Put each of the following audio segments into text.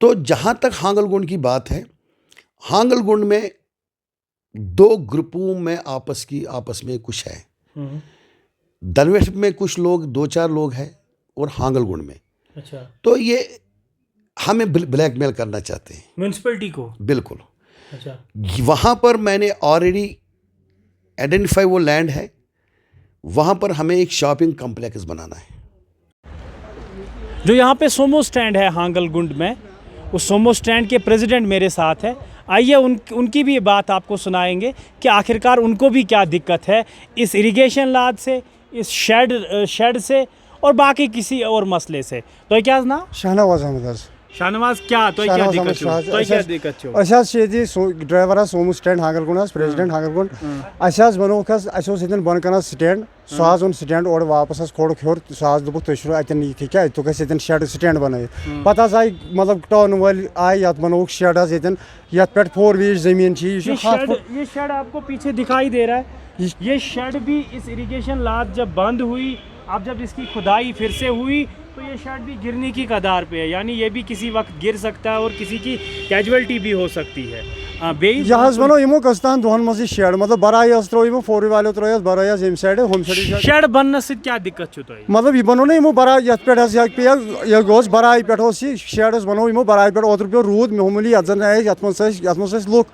तो जहाँ तक हांगलगुंड की बात है, हांगलगुंड में 2 ग्रुपों में आपस में कुछ है। दनवेश में कुछ लोग 2-4 लोग हैं और हांगलगुंड में। अच्छा। तो ये हमें ब्लैकमेल करना चाहते हैं म्यूनसिपैलिटी को। बिल्कुल। अच्छा। वहाँ पर मैंने ऑलरेडी आइडेंटिफाई वो लैंड है, वहाँ पर हमें एक शॉपिंग कॉम्प्लेक्स बनाना है। जो यहाँ पे सोमो स्टैंड है हांगलगुंड में, उस सोमो स्टैंड के प्रेसिडेंट मेरे साथ है। आइए उनकी भी बात आपको सुनाएंगे कि आखिरकार उनको भी क्या दिक्कत है इस इरिगेशन लाद से, इस शेड से और बाकी किसी और मसले से। तो क्या ना शहनवाज अहमद। शाहनवाज क्या तो क्या दिक्कत ड्राइवर सोमो स्टैंड हांगलगुंड प्रेसिडेंट हांगलगुंड बनोक बन कर स्टैंड सह ओन स्टैंड और वापस खोड़ हर सह दोप तुम अतन ये क्या ये शेड स्टैंड बन पत् आई मतलब टाउन वाल आए ये बनोक शेड ये पे 4 वीज जमीन ये शेड आपको पीछे दिखाई दे रहा है। ये शेड भी इस इरिगेशन लाद जब बंद हुई, अब जब इसकी खुदाई फिर से हुई तो ये शेड भी गिरने की कगार पे है, यानी ये भी किसी वक्त गिर सकता है और किसी की कैजुअलिटी भी हो सकती है। यह बनो यमो कस्तान दोहन मज शेड मतलब बराई त्रो 4 वाले त्रो बराई यम साइड होम साइड शेड बनने से क्या दिक्कत छ तोय मतलब यह बनो ना यमो बराई ये पे यह गोस बराई पे यह शेड बनो यमो बराई पे ओतर पे रूद मामूली ये लुक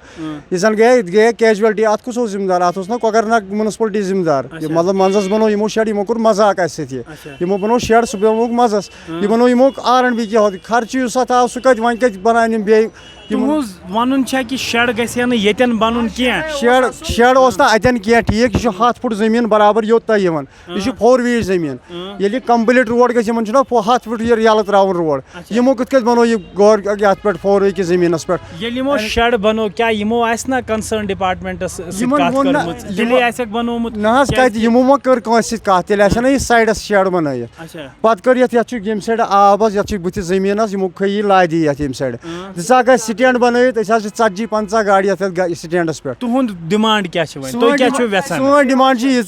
ये गए कैजुअलिटी अत कुछ जिम्मेदार अत ना कोकरनाग म्यूनसिपलिटी जिम्मेदार मतलब मंजस बनो यमो शेड यमो कोर मजाक यमो बनो शेड सह बनो मजस यह बनो यमो R&B क्या खर्च अत आव सह कत वन कत बनान बे वन कि शेड गन बन शेड ना अतन क्या ठीक यह 7 फुट जमीन बराबर योत यह 4 वीज जमीन ये कम्प्लीट रोड गो 7 फुट यल त्रावन रोड यमो कत बनो यह गौर पे 4 वी जमीन पे शेड बनो क्या यमो ना कंसर्न डिपार्टमेंटस बनोमुत ना यमो मा कर कत यह साइडस शेड बन पे कर यम साइड आब ये बुथ जमीन यमो खी लादी ये साइड दिसा ग स्टैंड बन 40-50 गाड़ी स्टैंडस पे तुहुंद डिमांड क्या सोन डिमांड ये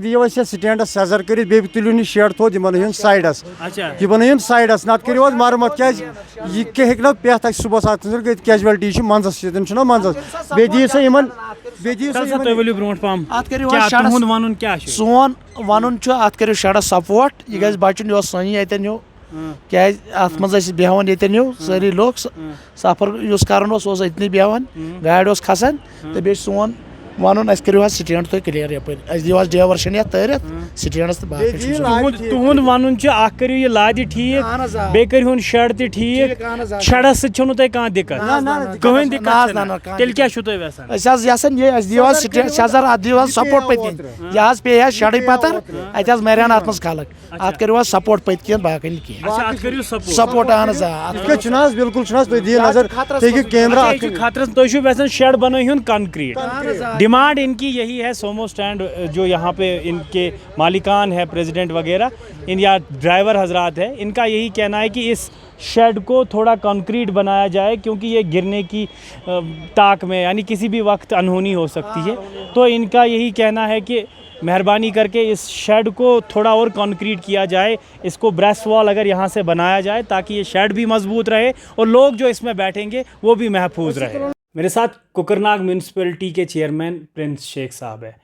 दियो स्टैंडस सजर कर तुलिन शेड थोद यह साइडस यह बन साइडस नत करो मरम्मत क्या यह ना पेथ सुबह कैजुअलिटी मंजस ना मंजस बे दियो सोन वन अत करो शेडस सपोर्ट यह गज बचन यह सही अतन यो क्या अत मज बेहान ये सारी लोग सफर कर इतनी बेहान गाड़ खसान तो बे सोन वन करो स्टैंड तुम क्लियर यप दिव डाइवर्शन ये तरित स्टैंडस तुहुंद वन करो यह लाद ठीक बे कर शेड त ठीक शेडस सो कह दिक्कत कहीं दिक्कत तेल क्या यसान ये दिव स्टैंड सजर अत दिव सपोर्ट पत यह पे शेड पतर अत मरियान अत मज खलक अत करो सपोर्ट पत कह बाकी सपोर्ट बिल्कुल नजर कैमरा खतर तुम शेड बनो कंक्रीट। डिमांड इनकी यही है, सोमो स्टैंड जो यहाँ पे इनके मालिकान है, प्रेसिडेंट वगैरह इन या ड्राइवर हजरात है, इनका यही कहना है कि इस शेड को थोड़ा कंक्रीट बनाया जाए क्योंकि ये गिरने की ताक में यानी किसी भी वक्त अनहोनी हो सकती है। तो इनका यही कहना है कि मेहरबानी करके इस शेड को थोड़ा और कंक्रीट किया जाए, इसको ब्रेस्ट वॉल अगर यहाँ से बनाया जाए ताकि ये शेड भी मजबूत रहे और लोग जो इसमें बैठेंगे वो भी महफूज रहे। मेरे साथ कोकरनाग म्यूनसिपैलिटी के चेयरमैन प्रिंस शेख साहब है।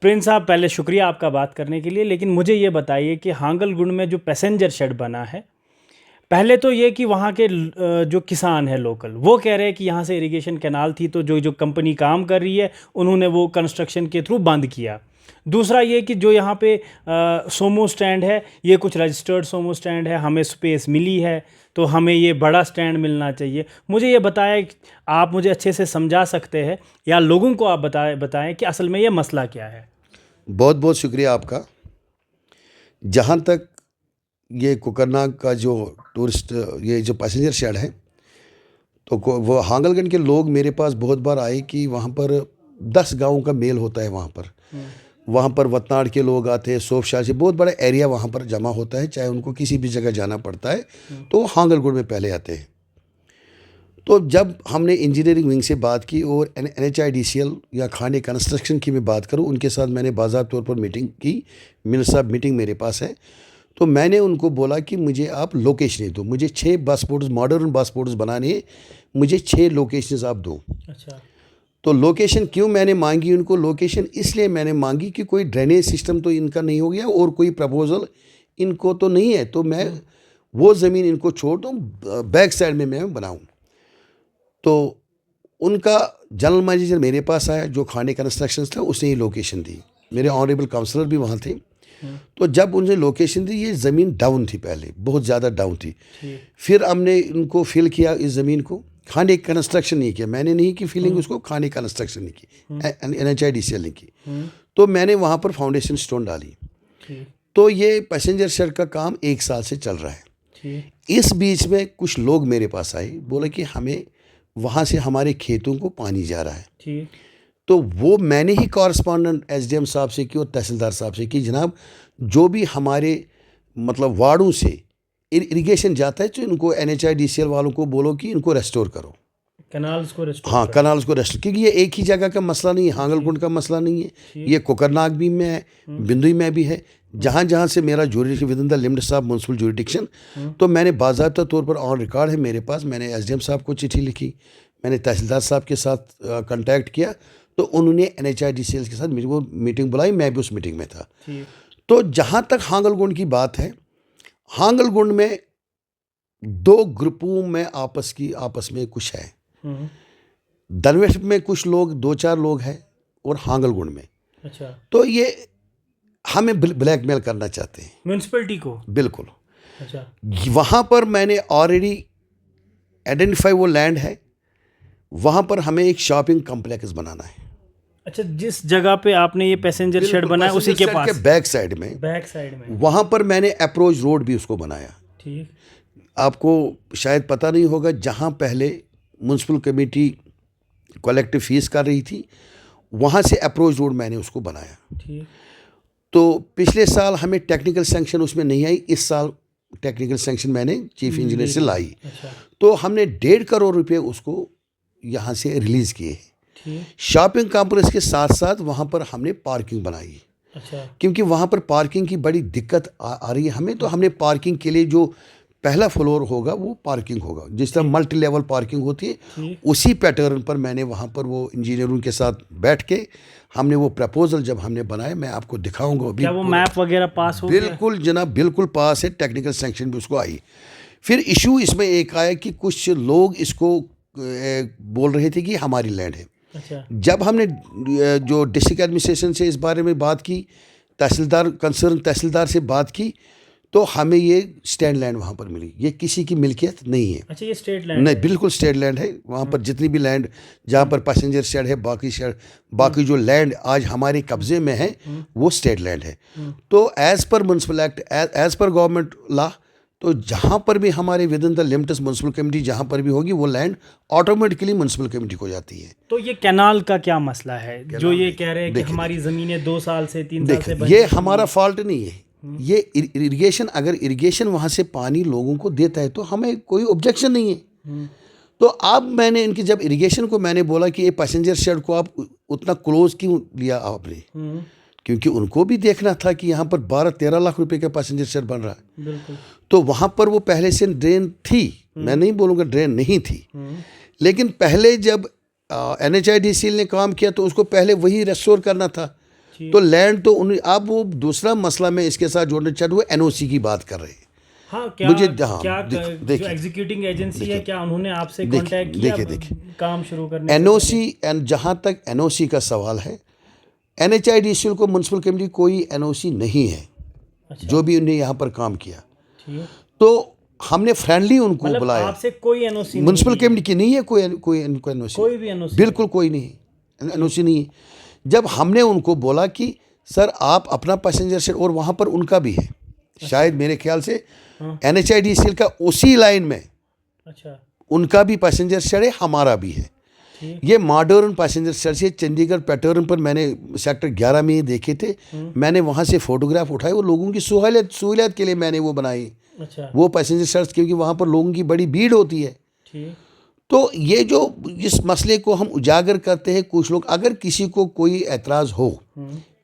प्रिंस साहब, पहले शुक्रिया आपका बात करने के लिए, लेकिन मुझे ये बताइए कि हांगलगुंड में जो पैसेंजर शेड बना है, पहले तो ये कि वहाँ के जो किसान है लोकल वो कह रहे हैं कि यहाँ से इरिगेशन कैनाल थी तो जो कंपनी काम कर रही है उन्होंने वो कंस्ट्रक्शन के थ्रू बंद किया। दूसरा ये कि जो यहाँ पे सोमो स्टैंड है ये कुछ रजिस्टर्ड सोमो स्टैंड है, हमें स्पेस मिली है तो हमें ये बड़ा स्टैंड मिलना चाहिए। मुझे ये बताएं, आप मुझे अच्छे से समझा सकते हैं या लोगों को आप बताएं कि असल में ये मसला क्या है। बहुत बहुत शुक्रिया आपका। जहाँ तक ये कोकरनाग का जो टूरिस्ट ये जो पैसेंजर शेड है, तो वो हांगलगंज के लोग मेरे पास बहुत बार आए कि वहाँ पर 10 गाँवों का मेल होता है। वहाँ पर वतनाड़ के लोग आते हैं, सोफशाह से बहुत बड़ा एरिया वहाँ पर जमा होता है, चाहे उनको किसी भी जगह जाना पड़ता है तो हांगलगुंड में पहले आते हैं। तो जब हमने इंजीनियरिंग विंग से बात की और NHIDCL या खाने कंस्ट्रक्शन की मैं बात करूँ, उनके साथ मैंने बाज़ाब्ता तौर पर मीटिंग की। मिनिस्टर साहब मीटिंग मेरे पास है, तो मैंने उनको बोला कि मुझे आप लोकेशन दो, मुझे 6 बस पोर्ट्स, मॉडर्न बस पोर्ट्स बनाने हैं, मुझे 6 लोकेशंस आप दो। अच्छा। तो लोकेशन क्यों मैंने मांगी उनको? लोकेशन इसलिए मैंने मांगी कि कोई ड्रेनेज सिस्टम तो इनका नहीं हो गया और कोई प्रपोजल इनको तो नहीं है, तो मैं वो ज़मीन इनको छोड़ दूँ, बैक साइड में मैं बनाऊँ। तो उनका जनरल मैनेजर मेरे पास आया, जो खाने कंस्ट्रक्शन था, उसने ही लोकेशन दी। मेरे ऑनरेबल काउंसलर भी वहाँ थे। तो जब उन्होंने लोकेशन दी, ये ज़मीन डाउन थी, पहले बहुत ज़्यादा डाउन थी। फिर हमने इनको फिल किया इस ज़मीन को, खाने कंस्ट्रक्शन नहीं किया, मैंने नहीं की फिलिंग उसको, खाने कंस्ट्रक्शन नहीं की, NHIDCL ने की। तो मैंने वहाँ पर फाउंडेशन स्टोन डाली। तो ये पैसेंजर शेड का काम 1 साल से चल रहा है। इस बीच में कुछ लोग मेरे पास आए, बोले कि हमें वहाँ से हमारे खेतों को पानी जा रहा है। तो वो मैंने ही कॉरस्पॉन्डेंट SDM साहब से की और तहसीलदार साहब से की, जनाब जो भी हमारे मतलब वार्डों से इरिगेशन जाता है, तो इनको NHIDCL वालों को बोलो कि इनको रेस्टोर करो, कनाल्स को रेस्टोर। हाँ, कनाल्स को रेस्टोर, क्योंकि ये एक ही जगह का मसला नहीं है, हांगलकुंड का मसला नहीं है, ये कोकरनाग भी में है, बिंदुई में भी है, जहाँ जहाँ से मेरा jurisdiction with in the limits of municipal jurisdiction. तो मैंने बाज़ाब्ता तौर पर ऑन रिकॉर्ड है मेरे पास, मैंने SDM साहब को चिट्ठी लिखी, मैंने तहसीलदार साहब के साथ कांटेक्ट किया, तो उन्होंने NHIDCL के साथ वो मीटिंग बुलाई, मैं भी उस मीटिंग में था। तो जहाँ तक हांगलकुंड की बात है, हांगलकुंड में 2 ग्रुपों में आपस में कुछ है। दरवेश में कुछ लोग, 2-4 लोग हैं, और हांगलकुंड में। अच्छा। तो ये हमें ब्लैकमेल करना चाहते हैं म्यूनिसिपैलिटी को। बिल्कुल। अच्छा। वहाँ पर मैंने ऑलरेडी आइडेंटिफाई वो लैंड है, वहाँ पर हमें एक शॉपिंग कॉम्प्लेक्स बनाना है। अच्छा, जिस जगह पे आपने ये पैसेंजर शेड बनाया उसी के पास, बैक साइड में, वहाँ पर मैंने अप्रोच रोड भी उसको बनाया। ठीक। आपको शायद पता नहीं होगा, जहाँ पहले म्युनिसिपल कमेटी कलेक्टिव फीस कर रही थी, वहाँ से अप्रोच रोड मैंने उसको बनाया। ठीक। तो पिछले साल हमें टेक्निकल सैंक्शन उसमें नहीं आई, इस साल टेक्निकल सैंक्शन मैंने चीफ इंजीनियर से लाई। अच्छा। तो हमने 1.5 करोड़ रुपए उसको यहाँ से रिलीज़ किए। शॉपिंग कॉम्प्लेक्स के साथ साथ वहाँ पर हमने पार्किंग बनाई। अच्छा। क्योंकि वहाँ पर पार्किंग की बड़ी दिक्कत आ रही है हमें, तो हमने पार्किंग के लिए जो पहला फ्लोर होगा वो पार्किंग होगा, जिस तरह मल्टी लेवल पार्किंग होती है, उसी पैटर्न पर मैंने वहाँ पर वो इंजीनियरों के साथ बैठ के हमने वो प्रपोजल जब हमने बनाए, मैं आपको दिखाऊंगा अभी। क्या वो मैप वगैरह पास हो गया? बिल्कुल जनाब, बिल्कुल पास है, टेक्निकल सैंक्शन भी उसको आई। फिर इशू इसमें एक आया कि कुछ लोग इसको बोल रहे थे कि हमारी लैंड है। अच्छा। जब हमने जो डिस्ट्रिक्ट एडमिनिस्ट्रेशन से इस बारे में बात की, कंसर्न तहसीलदार से बात की, तो हमें ये स्टैंड लैंड वहाँ पर मिली। ये किसी की मिल्कियत नहीं है। अच्छा, ये स्टेट लैंड? नहीं, बिल्कुल स्टेट लैंड है। वहाँ पर जितनी भी लैंड जहाँ पर पैसेंजर शेड है, बाकी जो लैंड आज हमारे कब्जे में है, वो स्टेट लैंड है। तो as per municipal act, as per government law, तो जहाँ पर भी हमारे with in the limits municipal committee जहाँ पर भी होगी, वो लैंड ऑटोमेटिकली म्युनिसिपल कमेटी को जाती है। तो ये कैनाल का क्या मसला है, जो ये कह रहे हैं कि हमारी ज़मीनें 2 साल से 3 साल से ये हमारा फॉल्ट नहीं है। ये इरिगेशन, अगर इरिगेशन वहाँ से पानी लोगों को देता है तो हमें कोई ऑब्जेक्शन नहीं है। तो अब मैंने इनकी जब इरिगेशन को मैंने बोला कि ये पैसेंजर शेड को आप उतना क्लोज क्यों लिया आपने, क्योंकि उनको भी देखना था कि यहाँ पर 12-13 लाख रुपए का पैसेंजर शेड बन रहा है। बिल्कुल। तो वहाँ पर वो पहले से ड्रेन थी, मैं नहीं बोलूँगा ड्रेन नहीं थी, लेकिन पहले जब NHIDCL ने काम किया तो उसको पहले वही रेस्टोर करना था। तो लैंड तो अब वो दूसरा मसला मैं इसके साथ जोड़ना चाहता हूँ, NOC की बात कर रहे हैं। हाँ, क्या मुझे क्या जो एग्जीक्यूटिंग एजेंसी है, क्या उन्होंने आपसे कांटेक्ट किया काम शुरू करने? NOC, जहाँ तक NOC का सवाल है, NHIDCL को म्युनिसिपल कमेटी कोई NOC नहीं है। अच्छा। जो भी उन्हें यहाँ पर काम किया, तो हमने फ्रेंडली उनको बुलाया। आपसे कोई NOC म्युनिसिपल कमेटी की नहीं है, कोई NOC, कोई भी NOC बिल्कुल कोई नहीं है, NOC नहीं है। जब हमने उनको बोला कि सर आप अपना पैसेंजर शेड, और वहाँ पर उनका भी है। अच्छा। शायद मेरे ख्याल से NHIDCL का उसी लाइन में, अच्छा, उनका भी पैसेंजर शेड है, हमारा भी है। ये मॉडर्न पैसेंजर शेड से चंडीगढ़ पैटर्न पर मैंने सेक्टर 11 में देखे थे। मैंने वहाँ से फोटोग्राफ उठाए, वो लोगों की सहूलियत के लिए मैंने वो बनाई। अच्छा। वो पैसेंजर शेड, क्योंकि वहाँ पर लोगों की बड़ी भीड़ होती है। तो ये जो इस मसले को हम उजागर करते हैं, कुछ लोग, अगर किसी को कोई एतराज़ हो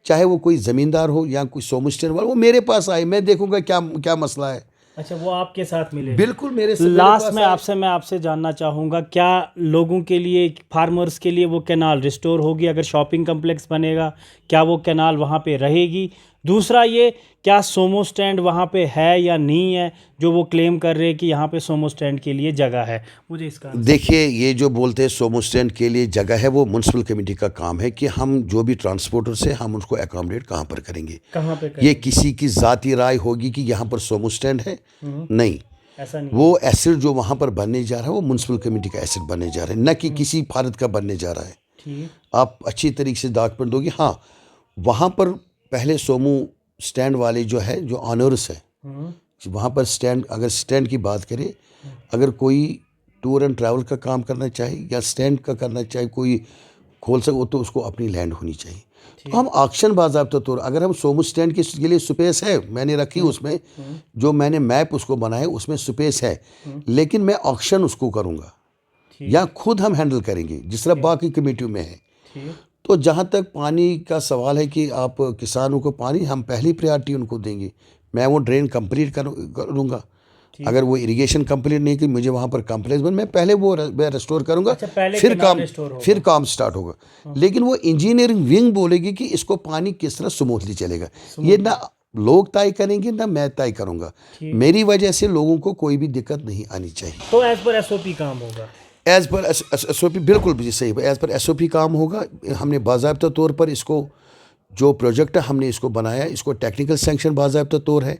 चाहे वो कोई ज़मींदार हो या कोई सोमस्टेन वाला, वो मेरे पास आए, मैं देखूंगा क्या क्या मसला है। अच्छा, वो आपके साथ मिले? बिल्कुल मेरे लास्ट में आपसे जानना चाहूँगा, क्या लोगों के लिए, फार्मर्स के लिए वो कैनाल रिस्टोर होगी? अगर शॉपिंग कम्प्लेक्स बनेगा, क्या वो कैनाल वहाँ पे रहेगी? दूसरा ये, क्या सोमो स्टैंड वहाँ पे है या नहीं है, जो वो क्लेम कर रहे हैं कि यहाँ पे सोमो स्टैंड के लिए जगह है? मुझे इसका देखिए, ये जो बोलते हैं सोमो स्टैंड के लिए जगह है, वो म्यूनसिपल कमेटी का काम है कि हम जो भी ट्रांसपोर्टर से हम उसको एकोमोडेट कहाँ पर करेंगे। कहाँ पे ये किसी की ज़ाती राय होगी कि यहाँ पर सोमो स्टैंड है, नहीं। ऐसा नहीं, वो एसिड जो वहाँ पर बनने जा रहा है वो म्यूनसिपल कमेटी का एसिड बनने जा रहा है, न कि किसी भारत का बनने जा रहा है। ठीक। आप अच्छी तरीके से डॉक्यूमेंट दोगे। हाँ, वहाँ पर पहले सोमो स्टैंड वाले जो है, जो ऑनर्स है, वहाँ पर स्टैंड, अगर स्टैंड की बात करें, अगर कोई टूर एंड ट्रैवल का काम करना चाहे या स्टैंड का करना चाहे, कोई खोल सके, तो उसको अपनी लैंड होनी चाहिए। तो हम ऑक्शन बाज़ाब्ता तौर, अगर हम सोमो स्टैंड के लिए स्पेस है, मैंने रखी उसमें, जो मैंने मैप उसको बनाया उसमें स्पेस है, लेकिन मैं ऑक्शन उसको करूँगा या खुद हम हैंडल करेंगे जिस तरह बाकी कमेटियों में है। तो जहाँ तक पानी का सवाल है कि आप किसानों को पानी, हम पहली प्रायोरिटी उनको देंगे। मैं वो ड्रेन कंप्लीट करूँगा। अगर वो इरिगेशन कंप्लीट नहीं की, मुझे वहाँ पर कॉम्प्लेक्स बन, मैं पहले वो रेस्टोर करूँगा। अच्छा, पहले फिर काम स्टार्ट होगा। लेकिन वो इंजीनियरिंग विंग बोलेगी कि इसको पानी किस तरह स्मूथली चलेगा। ये ना लोग तय करेंगे ना मैं तय करूँगा। मेरी वजह से लोगों को कोई भी दिक्कत नहीं आनी चाहिए। तो एज पर SOP काम होगा? एज़ पर SOP बिल्कुल भी सही, एज़ पर SOP काम होगा। हमने बाज़ाब्ता तौर पर इसको, जो प्रोजेक्ट है हमने इसको बनाया, इसको टेक्निकल सैंक्शन बाज़ाब्ता तौर है।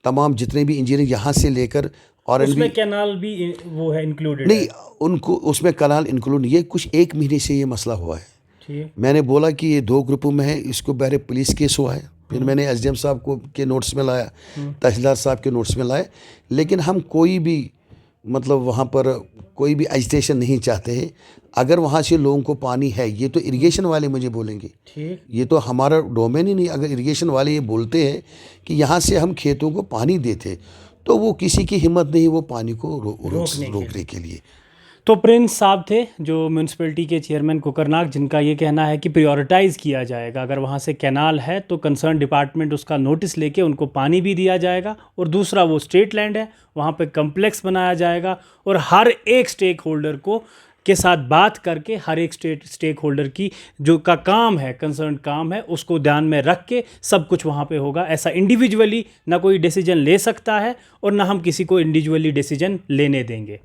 तमाम जितने भी इंजीनियर यहाँ से लेकर, और उसमें कैनाल भी वो है इंक्लूडेड? नहीं, उनको उसमें कनाल इंक्लूड, ये कुछ 1 महीने से ये मसला हुआ है। ठीक। मैंने बोला कि ये 2 ग्रुपों में है, इसको पहले पुलिस केस हुआ है, फिर मैंने SDM साहब को के नोट्स में लाया, तहसीलदार साहब के नोट्स में लाया, लेकिन हम कोई भी मतलब वहाँ पर कोई भी एजिटेशन नहीं चाहते हैं। अगर वहाँ से लोगों को पानी है, ये तो इरिगेशन वाले मुझे बोलेंगे, ठीक, ये तो हमारा डोमेन ही नहीं। अगर इरिगेशन वाले ये बोलते हैं कि यहाँ से हम खेतों को पानी देते, तो वो किसी की हिम्मत नहीं वो पानी को रोकने के लिए। तो प्रिंस साहब थे जो म्यूनसिपैलिटी के चेयरमैन कुकरनाग, जिनका ये कहना है कि प्रायोरिटाइज़ किया जाएगा, अगर वहाँ से कैनाल है तो कंसर्न डिपार्टमेंट उसका नोटिस लेके उनको पानी भी दिया जाएगा, और दूसरा वो स्टेट लैंड है, वहाँ पे कम्प्लेक्स बनाया जाएगा, और हर एक स्टेक होल्डर को के साथ बात करके हर एक स्टेक होल्डर की जो का काम है, कंसर्न काम है, उसको ध्यान में रख के सब कुछ वहाँ पे होगा। ऐसा इंडिविजुअली ना कोई डिसीजन ले सकता है और ना हम किसी को इंडिविजुअली डिसीजन लेने देंगे।